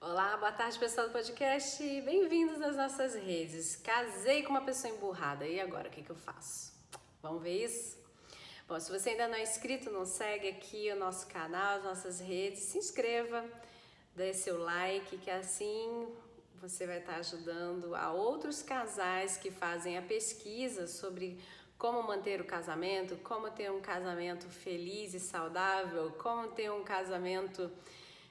Olá, boa tarde pessoal do podcast, bem-vindos às nossas redes. Casei com uma pessoa emburrada, e agora o que eu faço? Vamos ver isso? Bom, se você ainda não é inscrito, não segue aqui o nosso canal, as nossas redes, se inscreva, dê seu like, que assim você vai estar ajudando a outros casais que fazem a pesquisa sobre como manter o casamento, como ter um casamento feliz e saudável, como ter um casamento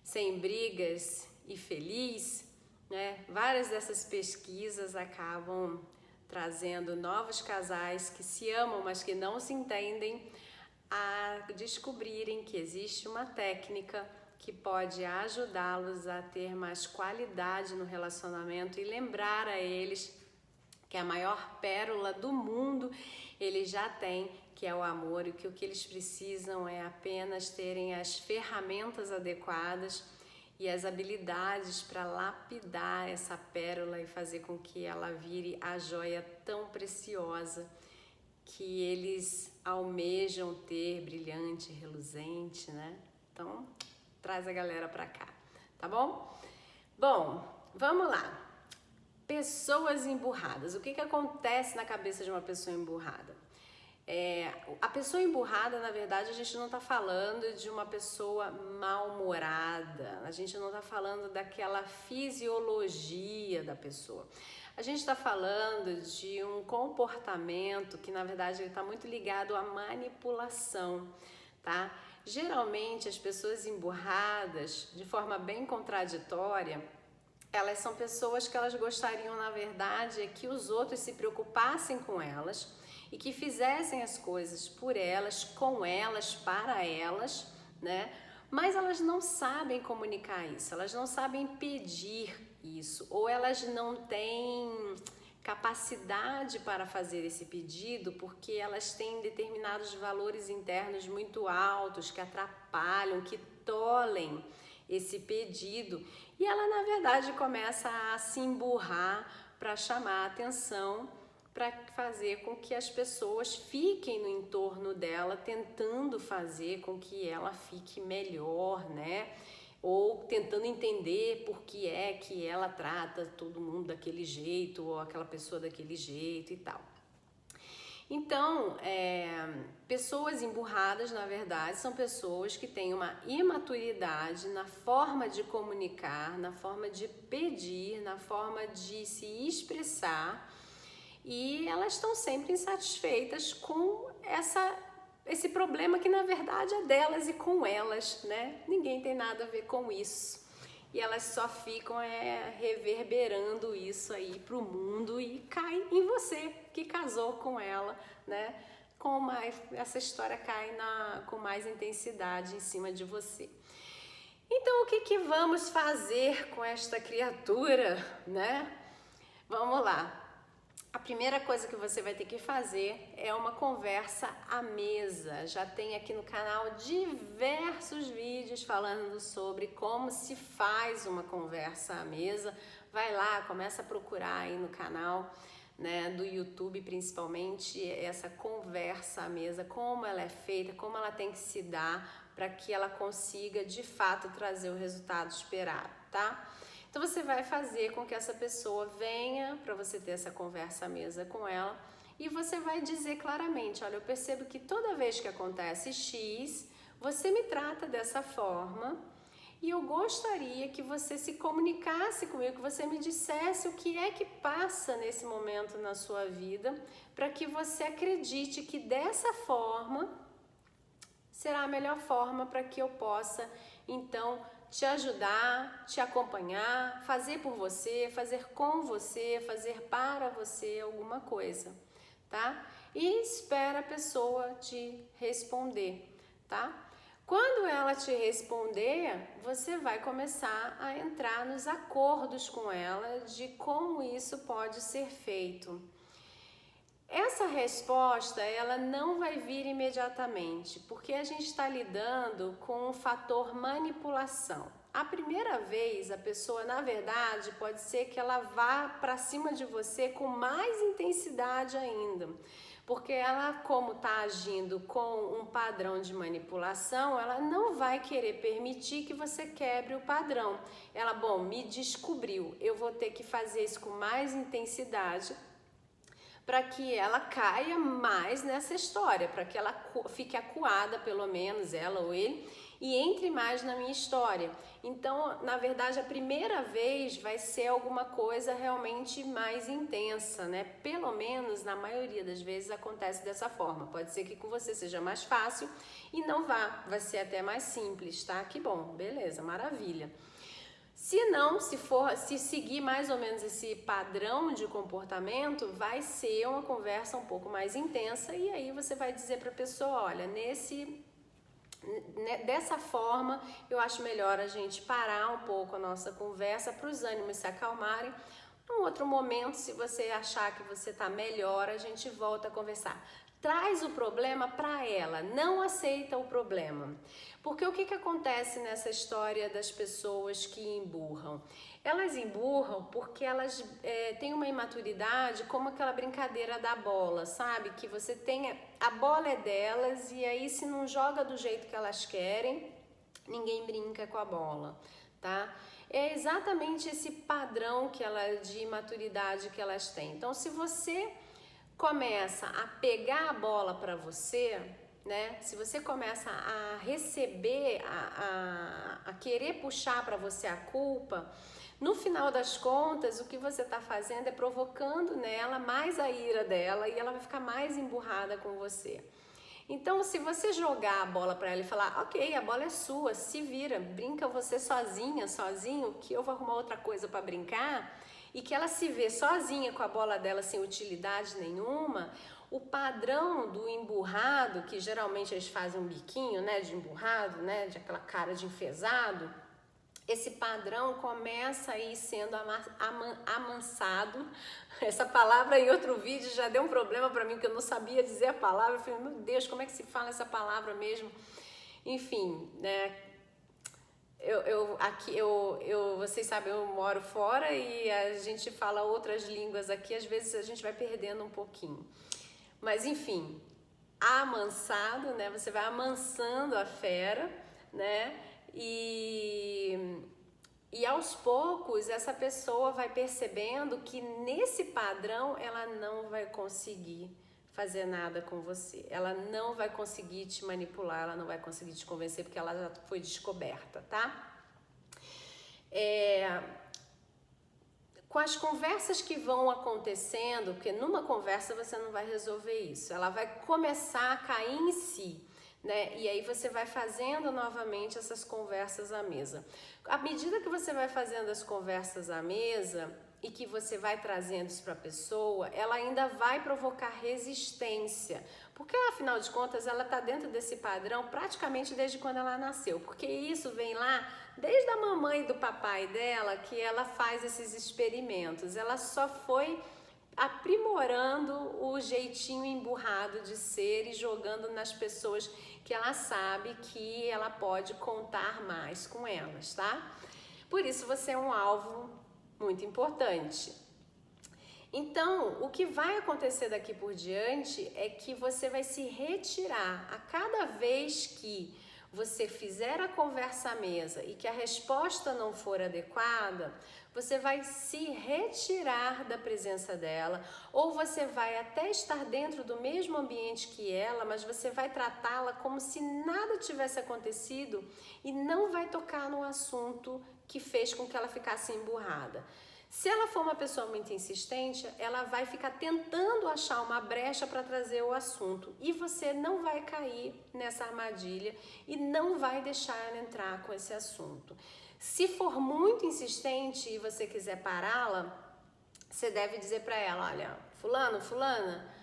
sem brigas e feliz, né? Várias dessas pesquisas acabam trazendo novos casais que se amam, mas que não se entendem, a descobrirem que existe uma técnica que pode ajudá-los a ter mais qualidade no relacionamento e lembrar a eles que a maior pérola do mundo eles já têm, que é o amor, e que o que eles precisam é apenas terem as ferramentas adequadas e as habilidades para lapidar essa pérola e fazer com que ela vire a joia tão preciosa que eles almejam ter, brilhante, reluzente, né? Então, traz a galera para cá, tá bom? Bom, vamos lá. Pessoas emburradas. O que acontece na cabeça de uma pessoa emburrada? A pessoa emburrada, na verdade, a gente não está falando de uma pessoa mal-humorada, a gente não está falando daquela fisiologia da pessoa. A gente está falando de um comportamento que, na verdade, está muito ligado à manipulação, tá? Geralmente, as pessoas emburradas, de forma bem contraditória, elas são pessoas que elas gostariam, na verdade, que os outros se preocupassem com elas e que fizessem as coisas por elas, com elas, para elas, né? Mas elas não sabem comunicar isso, elas não sabem pedir isso, ou elas não têm capacidade para fazer esse pedido porque elas têm determinados valores internos muito altos que atrapalham, que tolhem esse pedido, e ela na verdade começa a se emburrar para chamar a atenção, para fazer com que as pessoas fiquem no entorno dela, tentando fazer com que ela fique melhor, né? Ou tentando entender por que é que ela trata todo mundo daquele jeito, ou aquela pessoa daquele jeito e tal. Então, pessoas emburradas, na verdade, são pessoas que têm uma imaturidade na forma de comunicar, na forma de pedir, na forma de se expressar, e elas estão sempre insatisfeitas com esse problema que, na verdade, é delas e com elas, né? Ninguém tem nada a ver com isso. E elas só ficam reverberando isso aí pro mundo e cai em você que casou com ela, né? Essa história cai com mais intensidade em cima de você. Então, o que vamos fazer com esta criatura, né? Vamos lá. A primeira coisa que você vai ter que fazer é uma conversa à mesa. Já tem aqui no canal diversos vídeos falando sobre como se faz uma conversa à mesa. Vai lá, começa a procurar aí no canal, né, do YouTube principalmente, essa conversa à mesa, como ela é feita, como ela tem que se dar para que ela consiga de fato trazer o resultado esperado, tá? Então você vai fazer com que essa pessoa venha para você ter essa conversa à mesa com ela e você vai dizer claramente: olha, eu percebo que toda vez que acontece X, você me trata dessa forma e eu gostaria que você se comunicasse comigo, que você me dissesse o que é que passa nesse momento na sua vida, para que você acredite que dessa forma será a melhor forma para que eu possa, então, te ajudar, te acompanhar, fazer por você, fazer com você, fazer para você alguma coisa, tá? E espera a pessoa te responder, tá? Quando ela te responder, você vai começar a entrar nos acordos com ela de como isso pode ser feito. Essa resposta, ela não vai vir imediatamente, porque a gente está lidando com um fator manipulação. A primeira vez, a pessoa, na verdade, pode ser que ela vá para cima de você com mais intensidade ainda. porque ela, como está agindo com um padrão de manipulação, ela não vai querer permitir que você quebre o padrão. Ela, bom, me descobriu, eu vou ter que fazer isso com mais intensidade para que ela caia mais nessa história, para que ela fique acuada, pelo menos ela ou ele, e entre mais na minha história. Então, na verdade, a primeira vez vai ser alguma coisa realmente mais intensa, né? Pelo menos, na maioria das vezes, acontece dessa forma. Pode ser que com você seja mais fácil e não vai ser até mais simples, tá? Que bom, beleza, maravilha. Se não, se seguir mais ou menos esse padrão de comportamento, vai ser uma conversa um pouco mais intensa e aí você vai dizer para a pessoa, olha, dessa forma eu acho melhor a gente parar um pouco a nossa conversa para os ânimos se acalmarem. Num outro momento, se você achar que você está melhor, a gente volta a conversar. Traz o problema para ela, não aceita o problema. Porque o que acontece nessa história das pessoas que emburram? Elas emburram porque elas têm uma imaturidade, como aquela brincadeira da bola, sabe? Que você tem, a bola é delas e aí se não joga do jeito que elas querem, ninguém brinca com a bola, tá? É exatamente esse padrão de imaturidade que elas têm. Então, se você começa a pegar a bola para você, né? Se você começa a receber, a querer puxar para você a culpa, no final das contas, o que você está fazendo é provocando nela mais a ira dela e ela vai ficar mais emburrada com você. Então, se você jogar a bola para ela e falar, ok, a bola é sua, se vira, brinca você sozinha, sozinho, que eu vou arrumar outra coisa para brincar, e que ela se vê sozinha com a bola dela sem utilidade nenhuma, o padrão do emburrado, que geralmente eles fazem um biquinho, né, de emburrado, né, de aquela cara de enfesado, esse padrão começa a ir sendo amansado. Essa palavra em outro vídeo já deu um problema para mim, porque eu não sabia dizer a palavra. Eu falei, meu Deus, como é que se fala essa palavra mesmo? Enfim, né? Vocês sabem, eu moro fora e a gente fala outras línguas aqui, às vezes a gente vai perdendo um pouquinho. Mas enfim, amansado, né? Você vai amansando a fera, né? E aos poucos essa pessoa vai percebendo que nesse padrão ela não vai conseguir fazer nada com você. Ela não vai conseguir te manipular, ela não vai conseguir te convencer porque ela já foi descoberta, tá? Com as conversas que vão acontecendo, porque numa conversa você não vai resolver isso, ela vai começar a cair em si, né? E aí você vai fazendo novamente essas conversas à mesa. À medida que você vai fazendo as conversas à mesa e que você vai trazendo isso para a pessoa, ela ainda vai provocar resistência, porque afinal de contas ela está dentro desse padrão praticamente desde quando ela nasceu, porque isso vem lá desde a mamãe e do papai dela que ela faz esses experimentos, ela só foi aprimorando o jeitinho emburrado de ser e jogando nas pessoas que ela sabe que ela pode contar mais com elas, tá? Por isso você é um alvo muito importante. Então, o que vai acontecer daqui por diante é que você vai se retirar a cada vez que você fizer a conversa à mesa e que a resposta não for adequada, você vai se retirar da presença dela, ou você vai até estar dentro do mesmo ambiente que ela, mas você vai tratá-la como se nada tivesse acontecido e não vai tocar no assunto que fez com que ela ficasse emburrada. Se ela for uma pessoa muito insistente, ela vai ficar tentando achar uma brecha para trazer o assunto e você não vai cair nessa armadilha e não vai deixar ela entrar com esse assunto. Se for muito insistente e você quiser pará-la, você deve dizer para ela, olha, fulana,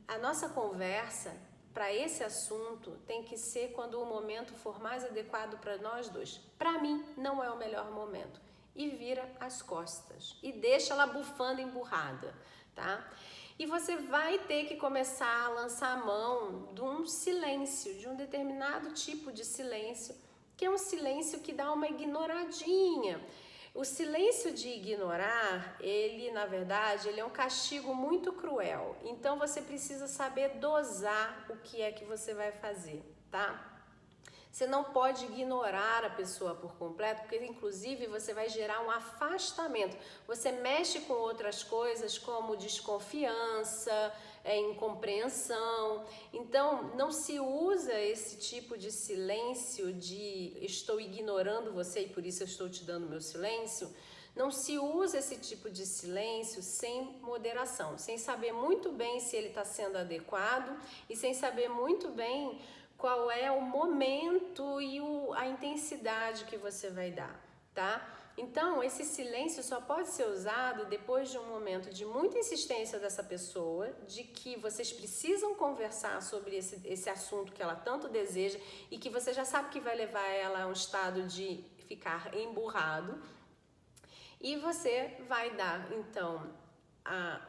a nossa conversa para esse assunto tem que ser quando o momento for mais adequado para nós dois. Para mim, não é o melhor momento. E vira as costas e deixa ela bufando emburrada, tá? E você vai ter que começar a lançar a mão de um silêncio, de um determinado tipo de silêncio, que é um silêncio que dá uma ignoradinha. O silêncio de ignorar, ele, na verdade, ele é um castigo muito cruel. Então, você precisa saber dosar o que é que você vai fazer, tá? Você não pode ignorar a pessoa por completo, porque inclusive você vai gerar um afastamento. Você mexe com outras coisas como desconfiança, incompreensão. Então, não se usa esse tipo de silêncio de estou ignorando você e por isso eu estou te dando meu silêncio. Não se usa esse tipo de silêncio sem moderação, sem saber muito bem se ele está sendo adequado e sem saber muito bem qual é o momento e a intensidade que você vai dar, tá? Então, esse silêncio só pode ser usado depois de um momento de muita insistência dessa pessoa, de que vocês precisam conversar sobre esse assunto que ela tanto deseja e que você já sabe que vai levar ela a um estado de ficar emburrado. E você vai dar, então, a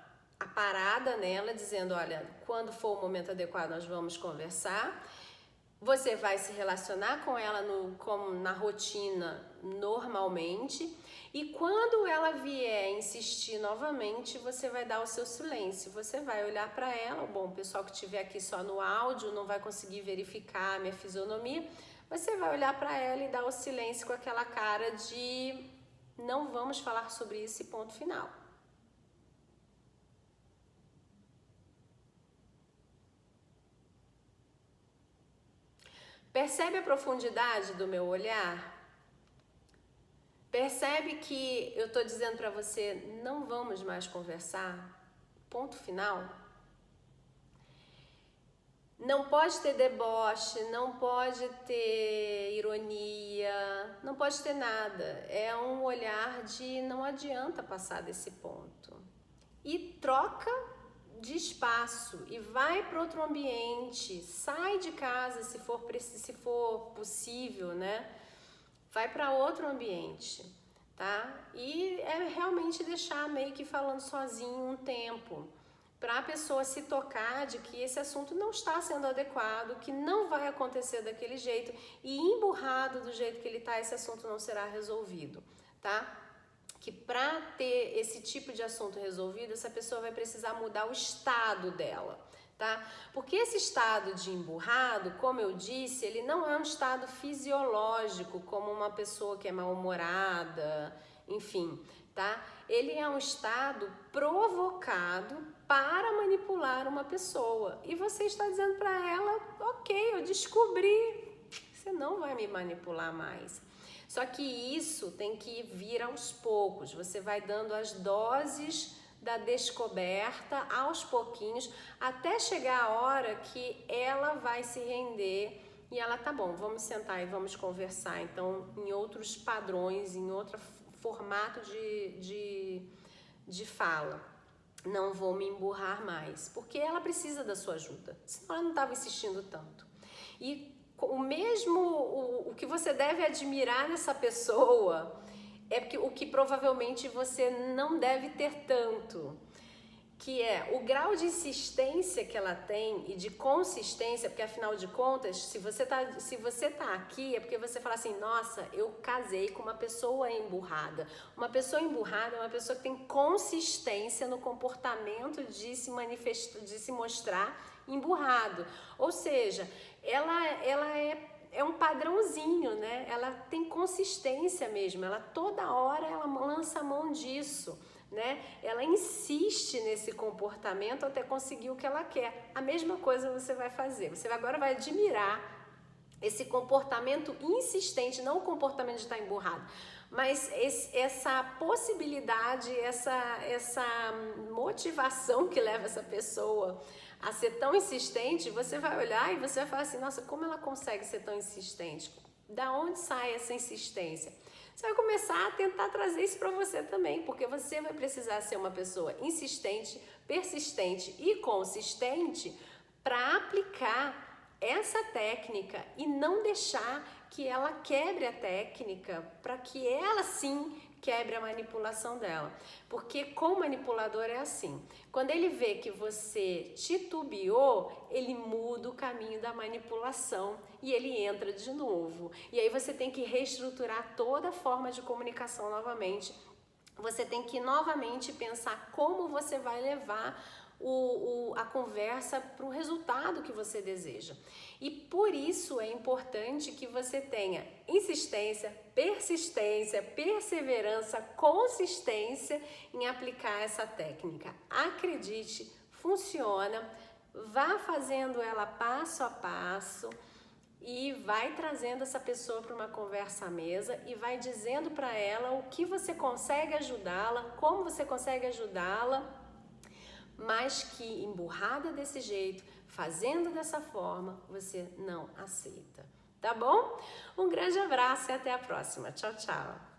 parada nela, dizendo, olha, quando for o momento adequado nós vamos conversar. Você vai se relacionar com ela como na rotina normalmente e quando ela vier insistir novamente, você vai dar o seu silêncio. Você vai olhar para ela, bom, o pessoal que estiver aqui só no áudio não vai conseguir verificar a minha fisionomia, você vai olhar para ela e dar o silêncio com aquela cara de não vamos falar sobre isso e ponto final. Percebe a profundidade do meu olhar? Percebe que eu estou dizendo para você, não vamos mais conversar? Ponto final. Não pode ter deboche, não pode ter ironia, não pode ter nada. É um olhar de não adianta passar desse ponto. E troca de espaço e vai para outro ambiente, sai de casa se for possível, né? Vai para outro ambiente, tá? E é realmente deixar meio que falando sozinho um tempo, para a pessoa se tocar de que esse assunto não está sendo adequado, que não vai acontecer daquele jeito e emburrado do jeito que ele está, esse assunto não será resolvido, tá? Que para ter esse tipo de assunto resolvido, essa pessoa vai precisar mudar o estado dela, tá? Porque esse estado de emburrado, como eu disse, ele não é um estado fisiológico, como uma pessoa que é mal-humorada, enfim, tá? Ele é um estado provocado para manipular uma pessoa. E você está dizendo para ela, ok, eu descobri, você não vai me manipular mais. Só que isso tem que vir aos poucos, você vai dando as doses da descoberta aos pouquinhos, até chegar a hora que ela vai se render e ela, tá bom, vamos sentar e vamos conversar, então, em outros padrões, em outro formato de fala. Não vou me emburrar mais, porque ela precisa da sua ajuda, senão ela não estava insistindo tanto. E o que você deve admirar nessa pessoa é o que provavelmente você não deve ter tanto, que é o grau de insistência que ela tem e de consistência, porque afinal de contas, se você tá aqui é porque você fala assim, nossa, eu casei com uma pessoa emburrada. Uma pessoa emburrada é uma pessoa que tem consistência no comportamento de se manifestar, de se mostrar emburrado. Ou seja, ela é um padrãozinho, né? Ela tem consistência mesmo, ela toda hora ela lança a mão disso, né? Ela insiste nesse comportamento até conseguir o que ela quer. A mesma coisa você vai fazer, você agora vai admirar esse comportamento insistente, não o comportamento de estar emburrado, mas essa possibilidade, essa motivação que leva essa pessoa a ser tão insistente, você vai olhar e você vai falar assim, nossa, como ela consegue ser tão insistente? Da onde sai essa insistência? Você vai começar a tentar trazer isso para você também, porque você vai precisar ser uma pessoa insistente, persistente e consistente para aplicar essa técnica e não deixar que ela quebre a técnica para que ela sim quebre a manipulação dela. Porque com o manipulador é assim, quando ele vê que você titubeou, ele muda o caminho da manipulação e ele entra de novo. E aí você tem que reestruturar toda a forma de comunicação novamente. Você tem que novamente pensar como você vai levar a conversa para o resultado que você deseja. E por isso é importante que você tenha insistência, persistência, perseverança, consistência em aplicar essa técnica. Acredite, funciona, vá fazendo ela passo a passo e vai trazendo essa pessoa para uma conversa à mesa e vai dizendo para ela o que você consegue ajudá-la, como você consegue ajudá-la, mas que emburrada desse jeito, fazendo dessa forma, você não aceita. Tá bom? Um grande abraço e até a próxima. Tchau, tchau.